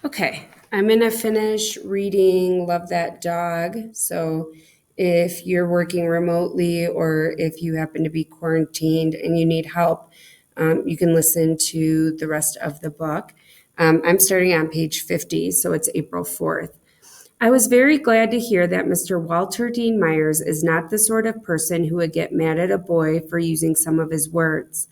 Okay, I'm going to finish reading Love That Dog. So if you're working remotely or if you happen to be quarantined and you need help, you can listen to the rest of the book. I'm starting on page 50, so it's April 4th. I was very glad to hear that Mr. Walter Dean Myers is not the sort of person who would get mad at a boy for using some of his words.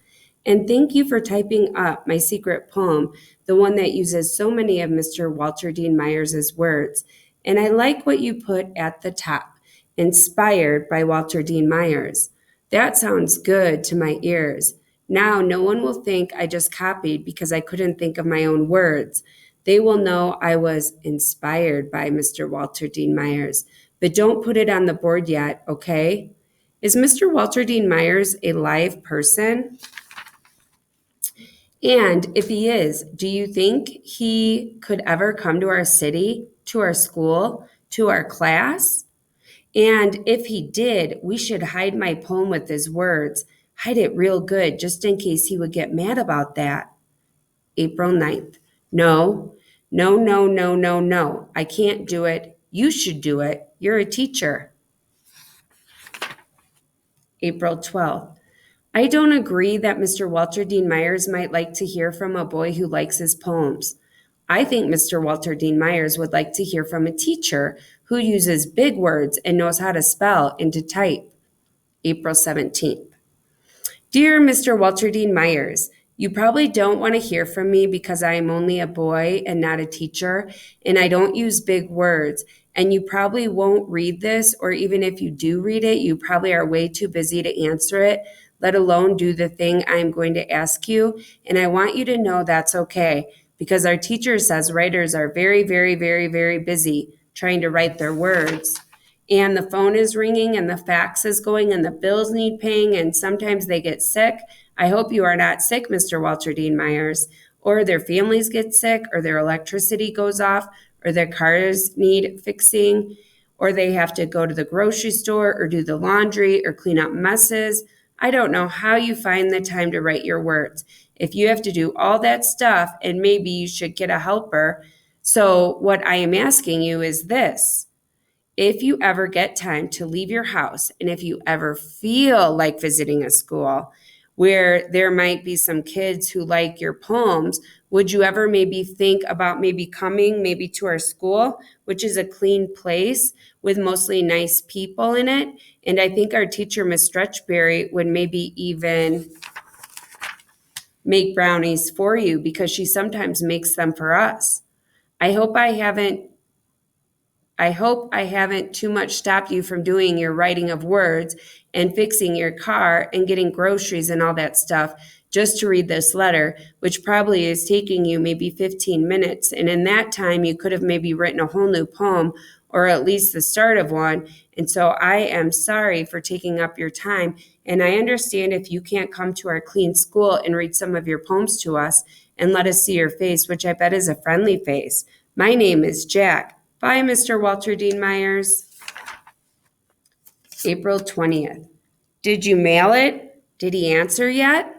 And thank you for typing up my secret poem, the one that uses so many of Mr. Walter Dean Myers' words. And I like what you put at the top, inspired by Walter Dean Myers. That sounds good to my ears. Now no one will think I just copied because I couldn't think of my own words. They will know I was inspired by Mr. Walter Dean Myers. But don't put it on the board yet, okay? Is Mr. Walter Dean Myers a live person? And if he is, do you think he could ever come to our city, to our school, to our class? And if he did, we should hide my poem with his words. Hide it real good, just in case he would get mad about that. April 9th. No, no, no, no, no, no. I can't do it. You should do it. You're a teacher. April 12th. I don't agree that Mr. Walter Dean Myers might like to hear from a boy who likes his poems. I think Mr. Walter Dean Myers would like to hear from a teacher who uses big words and knows how to spell and to type. April 17th. Dear Mr. Walter Dean Myers, you probably don't want to hear from me because I am only a boy and not a teacher, and I don't use big words. And you probably won't read this, or even if you do read it, you probably are way too busy to answer it, let alone do the thing I'm going to ask you. And I want you to know that's okay, because our teacher says writers are very, very, very, very busy trying to write their words. And the phone is ringing and the fax is going and the bills need paying and sometimes they get sick. I hope you are not sick, Mr. Walter Dean Myers, or their families get sick, or their electricity goes off, or their cars need fixing, or they have to go to the grocery store or do the laundry or clean up messes. I don't know how you find the time to write your words. If you have to do all that stuff, and maybe you should get a helper. So what I am asking you is this. If you ever get time to leave your house, and if you ever feel like visiting a school where there might be some kids who like your poems, would you ever maybe think about maybe coming maybe to our school, which is a clean place with mostly nice people in it? And I think our teacher, Miss Stretchberry, would maybe even make brownies for you because she sometimes makes them for us. I hope I haven't too much stopped you from doing your writing of words and fixing your car and getting groceries and all that stuff just to read this letter, which probably is taking you maybe 15 minutes. And in that time, you could have maybe written a whole new poem or at least the start of one. And so I am sorry for taking up your time. And I understand if you can't come to our clean school and read some of your poems to us and let us see your face, which I bet is a friendly face. My name is Jack. Bye, Mr. Walter Dean Myers. April 20th. Did you mail it? Did he answer yet?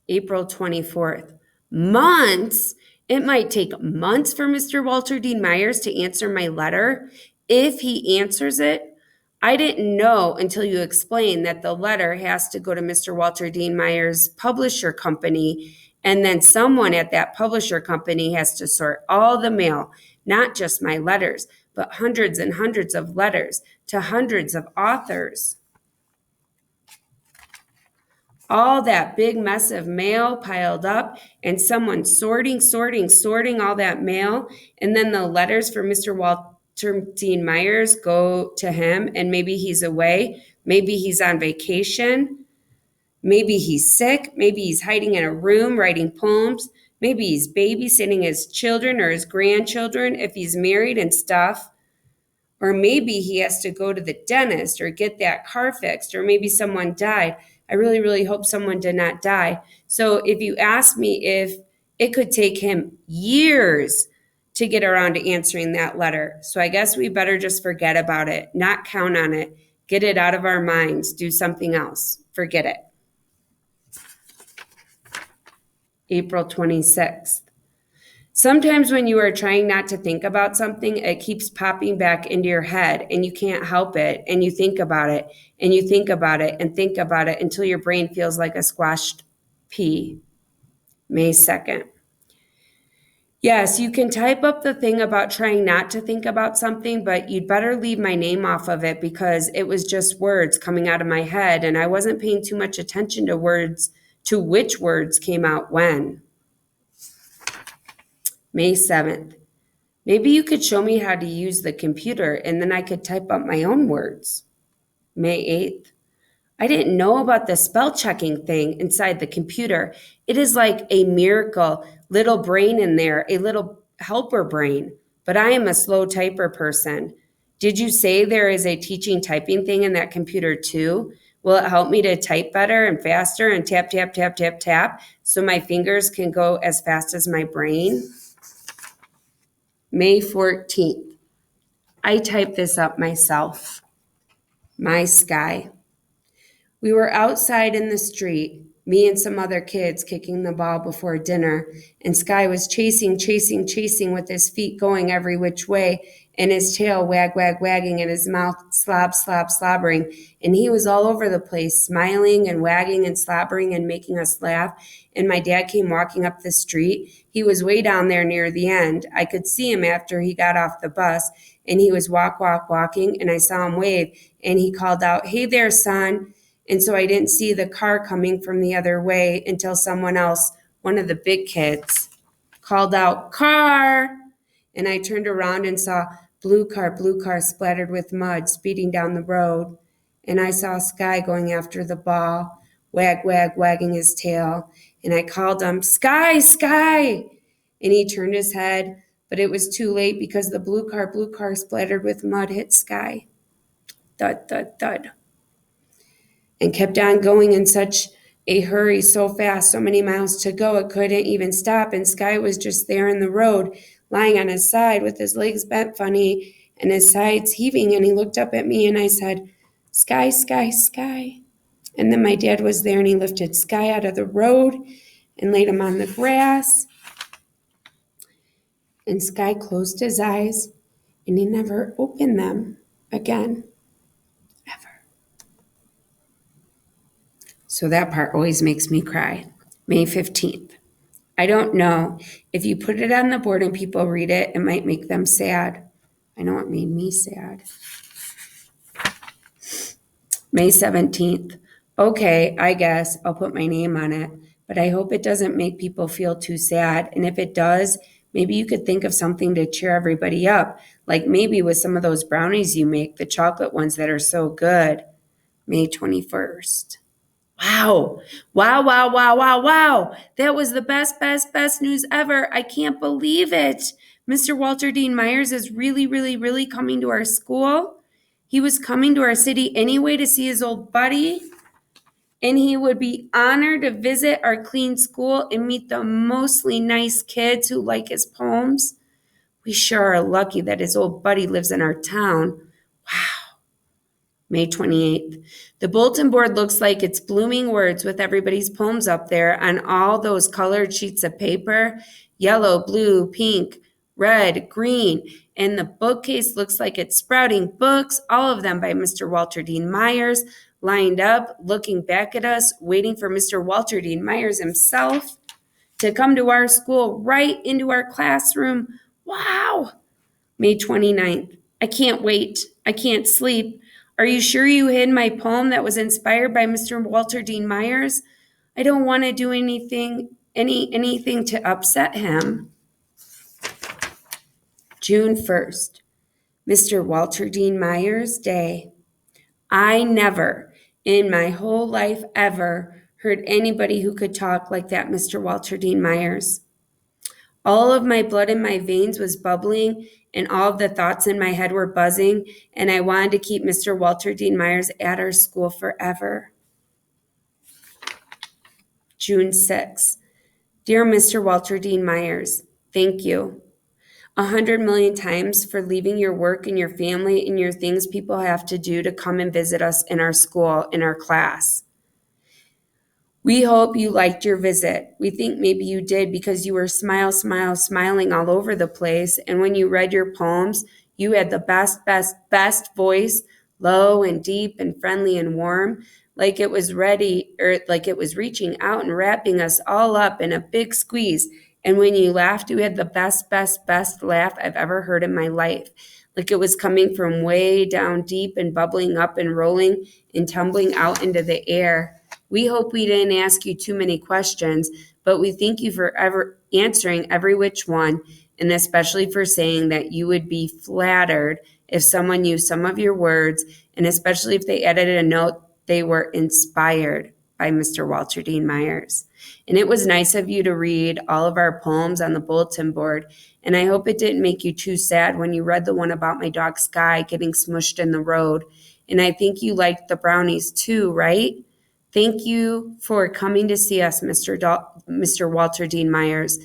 April 24th. Months? It might take months for Mr. Walter Dean Myers to answer my letter. If he answers it, I didn't know until you explained that the letter has to go to Mr. Walter Dean Myers' publisher company, and then someone at that publisher company has to sort all the mail, not just my letters, but hundreds and hundreds of letters to hundreds of authors. All that big mess of mail piled up and someone sorting all that mail. And then the letters for Mr. Walter Dean Myers go to him, and maybe he's away. Maybe he's on vacation. Maybe he's sick. Maybe he's hiding in a room writing poems. Maybe he's babysitting his children or his grandchildren if he's married and stuff. Or maybe he has to go to the dentist or get that car fixed, or maybe someone died. I really, really hope someone did not die. So if you ask me if it could take him years to get around to answering that letter, so I guess we better just forget about it, not count on it, get it out of our minds, do something else, forget it. April 26th. Sometimes when you are trying not to think about something, it keeps popping back into your head and you can't help it. And you think about it and you think about it and think about it until your brain feels like a squashed pea. May 2nd. Yes, you can type up the thing about trying not to think about something, but you'd better leave my name off of it because it was just words coming out of my head and I wasn't paying too much attention to which words came out when. May 7th. Maybe you could show me how to use the computer and then I could type up my own words. May 8th. I didn't know about the spell checking thing inside the computer. It is like a miracle, little brain in there, a little helper brain. But I am a slow typer person. Did you say there is a teaching typing thing in that computer too? Will it help me to type better and faster and tap, tap, tap, tap, tap so my fingers can go as fast as my brain? May 14th. I typed this up myself. My sky. We were outside in the street, me and some other kids kicking the ball before dinner, and Sky was chasing with his feet going every which way, and his tail wagging, and his mouth slobbering, and he was all over the place, smiling and wagging and slobbering and making us laugh, and my dad came walking up the street. He was way down there near the end. I could see him after he got off the bus, and he was walking, and I saw him wave, and he called out, "Hey there, son." And so I didn't see the car coming from the other way until someone else, one of the big kids, called out, "Car!" And I turned around and saw blue car splattered with mud speeding down the road. And I saw Sky going after the ball, wagging his tail. And I called him, "Sky, Sky!" And he turned his head, but it was too late because the blue car splattered with mud hit Sky. Thud, thud, thud. And kept on going in such a hurry, so fast, so many miles to go, it couldn't even stop. And Sky was just there in the road, lying on his side with his legs bent funny and his sides heaving. And he looked up at me and I said, "Sky, Sky, Sky." And then my dad was there and he lifted Sky out of the road and laid him on the grass. And Sky closed his eyes and he never opened them again, ever. So that part always makes me cry. May 15th. I don't know. If you put it on the board and people read it, it might make them sad. I know it made me sad. May 17th. Okay, I guess I'll put my name on it, but I hope it doesn't make people feel too sad. And if it does, maybe you could think of something to cheer everybody up, like maybe with some of those brownies you make, the chocolate ones that are so good. May 21st. Wow. That was the best news ever. I can't believe it. Mr. Walter Dean Myers is really coming to our school. He was coming to our city anyway to see his old buddy. And he would be honored to visit our clean school and meet the mostly nice kids who like his poems. We sure are lucky that his old buddy lives in our town. Wow. May 28th. The bulletin board looks like it's blooming words with everybody's poems up there on all those colored sheets of paper, yellow, blue, pink, red, green, and the bookcase looks like it's sprouting books, all of them by Mr. Walter Dean Myers, lined up, looking back at us, waiting for Mr. Walter Dean Myers himself to come to our school, right into our classroom. Wow! May 29th. I can't wait. I can't sleep. Are you sure you hid my poem that was inspired by Mr. Walter Dean Myers? I don't want to do anything to upset him. June 1st, Mr. Walter Dean Myers Day. I never, in my whole life ever, heard anybody who could talk like that Mr. Walter Dean Myers. All of my blood in my veins was bubbling and all of the thoughts in my head were buzzing, and I wanted to keep Mr. Walter Dean Myers at our school forever. June 6th. Dear Mr. Walter Dean Myers, thank you 100 million times for leaving your work and your family and your things people have to do to come and visit us in our school, in our class. We hope you liked your visit. We think maybe you did because you were smiling all over the place. And when you read your poems, you had the best voice, low and deep and friendly and warm, like it was ready, or like it was reaching out and wrapping us all up in a big squeeze. And when you laughed, you had the best laugh I've ever heard in my life. Like it was coming from way down deep and bubbling up and rolling and tumbling out into the air. We hope we didn't ask you too many questions, but we thank you for ever answering every which one, and especially for saying that you would be flattered if someone used some of your words, and especially if they added a note they were inspired by Mr. Walter Dean Myers. And it was nice of you to read all of our poems on the bulletin board, and I hope it didn't make you too sad when you read the one about my dog Sky getting smushed in the road. And I think you liked the brownies too, right? Thank you for coming to see us, Mr. Walter Dean Myers.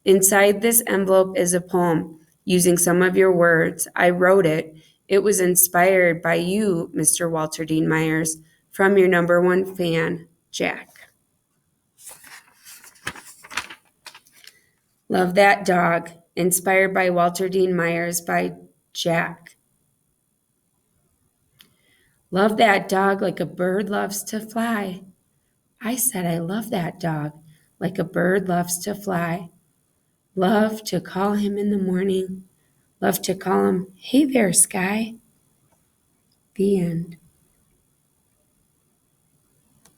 Inside this envelope is a poem using some of your words. I wrote it. It was inspired by you, Mr. Walter Dean Myers, from your number one fan, Jack. Love That Dog, inspired by Walter Dean Myers by Jack. Love that dog like a bird loves to fly. I said I love that dog like a bird loves to fly. Love to call him in the morning. Love to call him, hey there, Sky. The end.